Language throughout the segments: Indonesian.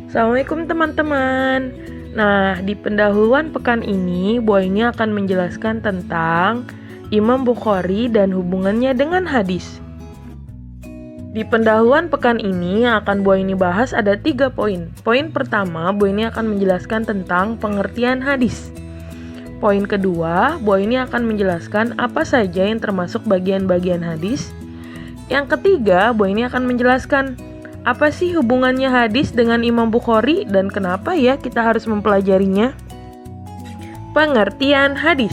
Assalamualaikum teman-teman. Nah, di pendahuluan pekan ini, Bu Aini akan menjelaskan tentang Imam Bukhari dan hubungannya dengan hadis. Di pendahuluan pekan ini yang akan Bu Aini bahas ada 3 poin. Poin pertama, Bu Aini akan menjelaskan tentang pengertian hadis. Poin kedua, Bu Aini akan menjelaskan apa saja yang termasuk bagian-bagian hadis. Yang ketiga, Bu Aini akan menjelaskan apa sih hubungannya hadis dengan Imam Bukhari dan kenapa ya kita harus mempelajarinya? Pengertian hadis.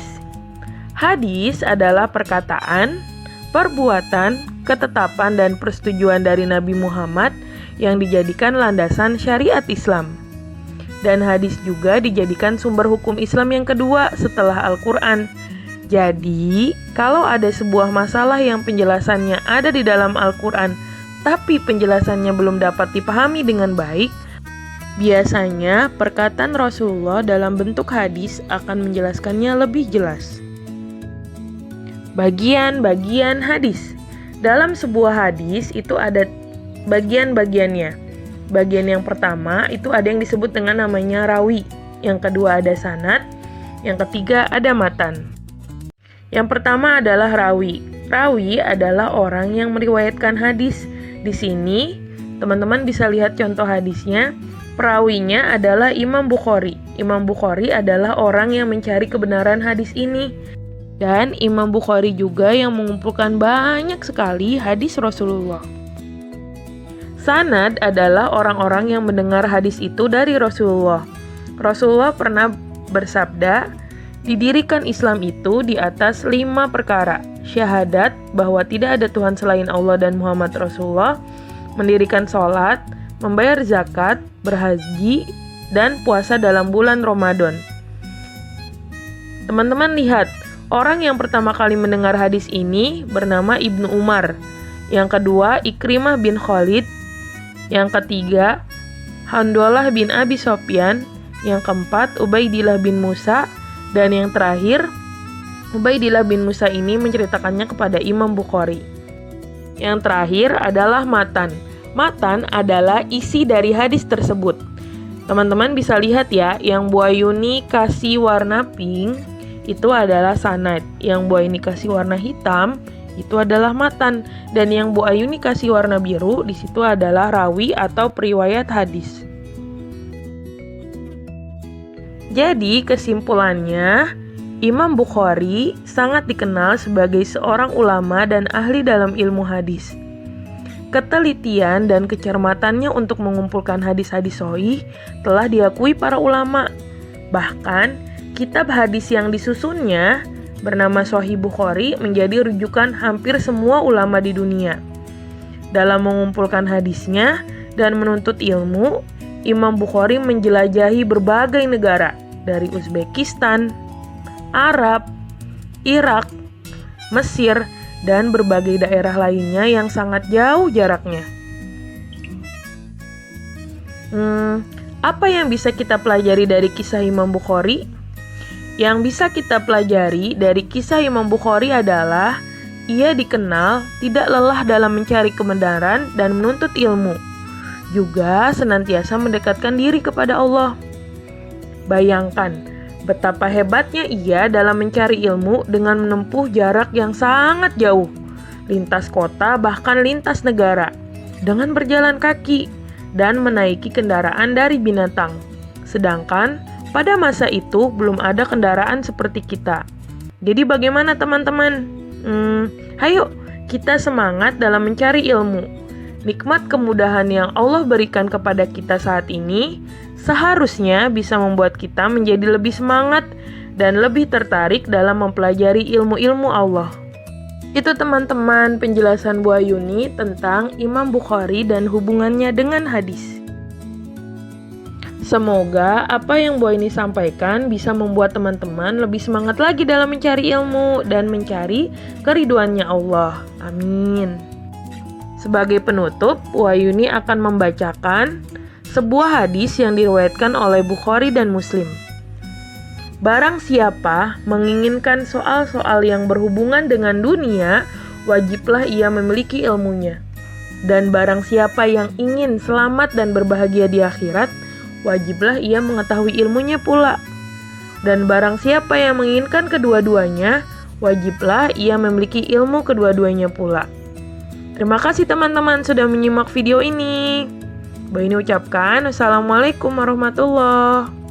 Hadis adalah perkataan, perbuatan, ketetapan dan persetujuan dari Nabi Muhammad yang dijadikan landasan syariat Islam. Dan hadis juga dijadikan sumber hukum Islam yang kedua setelah Al-Quran. Jadi, kalau ada sebuah masalah yang penjelasannya ada di dalam Al-Quran tapi penjelasannya belum dapat dipahami dengan baik, biasanya perkataan Rasulullah dalam bentuk hadis akan menjelaskannya lebih jelas. Bagian-bagian hadis. Dalam sebuah hadis itu ada bagian-bagiannya. Bagian yang pertama itu ada yang disebut dengan namanya rawi. Yang kedua ada sanad. Yang ketiga ada matan. Yang pertama adalah rawi. Rawi adalah orang yang meriwayatkan hadis. Di sini, teman-teman bisa lihat contoh hadisnya. Perawinya adalah Imam Bukhari. Imam Bukhari adalah orang yang mencari kebenaran hadis ini. Dan Imam Bukhari juga yang mengumpulkan banyak sekali hadis Rasulullah. Sanad adalah orang-orang yang mendengar hadis itu dari Rasulullah. Rasulullah pernah bersabda, didirikan Islam itu di atas 5 perkara. Syahadat bahwa tidak ada Tuhan selain Allah dan Muhammad Rasulullah, mendirikan sholat, membayar zakat, berhaji, dan puasa dalam bulan Ramadan. Teman-teman lihat, orang yang pertama kali mendengar hadis ini bernama Ibnu Umar. Yang kedua, Ikrimah bin Khalid. Yang ketiga, Handalah bin Abi Sofyan. Yang keempat, Ubaidillah bin Musa. Dan yang terakhir, Ubaidillah bin Musa ini menceritakannya kepada Imam Bukhari. Yang terakhir adalah matan. Matan adalah isi dari hadis tersebut. Teman-teman bisa lihat ya, yang Bu Ayuni kasih warna pink itu adalah sanad. Yang Bu Ayuni kasih warna hitam itu adalah matan. Dan yang Bu Ayuni kasih warna biru di situ adalah rawi atau periwayat hadis. Jadi kesimpulannya, Imam Bukhari sangat dikenal sebagai seorang ulama dan ahli dalam ilmu hadis. Ketelitian dan kecermatannya untuk mengumpulkan hadis-hadis sahih telah diakui para ulama. Bahkan, kitab hadis yang disusunnya bernama Sahih Bukhari menjadi rujukan hampir semua ulama di dunia. Dalam mengumpulkan hadisnya dan menuntut ilmu, Imam Bukhari menjelajahi berbagai negara, dari Uzbekistan, Arab, Irak, Mesir, dan berbagai daerah lainnya yang sangat jauh jaraknya. Apa yang bisa kita pelajari dari kisah Imam Bukhari? Yang bisa kita pelajari dari kisah Imam Bukhari adalah ia dikenal tidak lelah dalam mencari kebenaran dan menuntut ilmu, juga senantiasa mendekatkan diri kepada Allah. Bayangkan betapa hebatnya ia dalam mencari ilmu dengan menempuh jarak yang sangat jauh, lintas kota bahkan lintas negara, dengan berjalan kaki dan menaiki kendaraan dari binatang. Sedangkan pada masa itu belum ada kendaraan seperti kita. Jadi bagaimana teman-teman? Hayo kita semangat dalam mencari ilmu. Nikmat kemudahan yang Allah berikan kepada kita saat ini seharusnya bisa membuat kita menjadi lebih semangat dan lebih tertarik dalam mempelajari ilmu-ilmu Allah. Itu teman-teman penjelasan Bu Ayuni tentang Imam Bukhari dan hubungannya dengan hadis. Semoga apa yang Bu Ayuni sampaikan bisa membuat teman-teman lebih semangat lagi dalam mencari ilmu dan mencari keridhoannya Allah. Amin. Sebagai penutup, Bu Ayuni akan membacakan sebuah hadis yang diriwayatkan oleh Bukhari dan Muslim. Barang siapa menginginkan soal-soal yang berhubungan dengan dunia, wajiblah ia memiliki ilmunya. Dan barang siapa yang ingin selamat dan berbahagia di akhirat, wajiblah ia mengetahui ilmunya pula. Dan barang siapa yang menginginkan kedua-duanya, wajiblah ia memiliki ilmu kedua-duanya pula. Terima kasih teman-teman sudah menyimak video ini. Mbak ini ucapkan, Wassalamualaikum warahmatullahi wabarakatuh.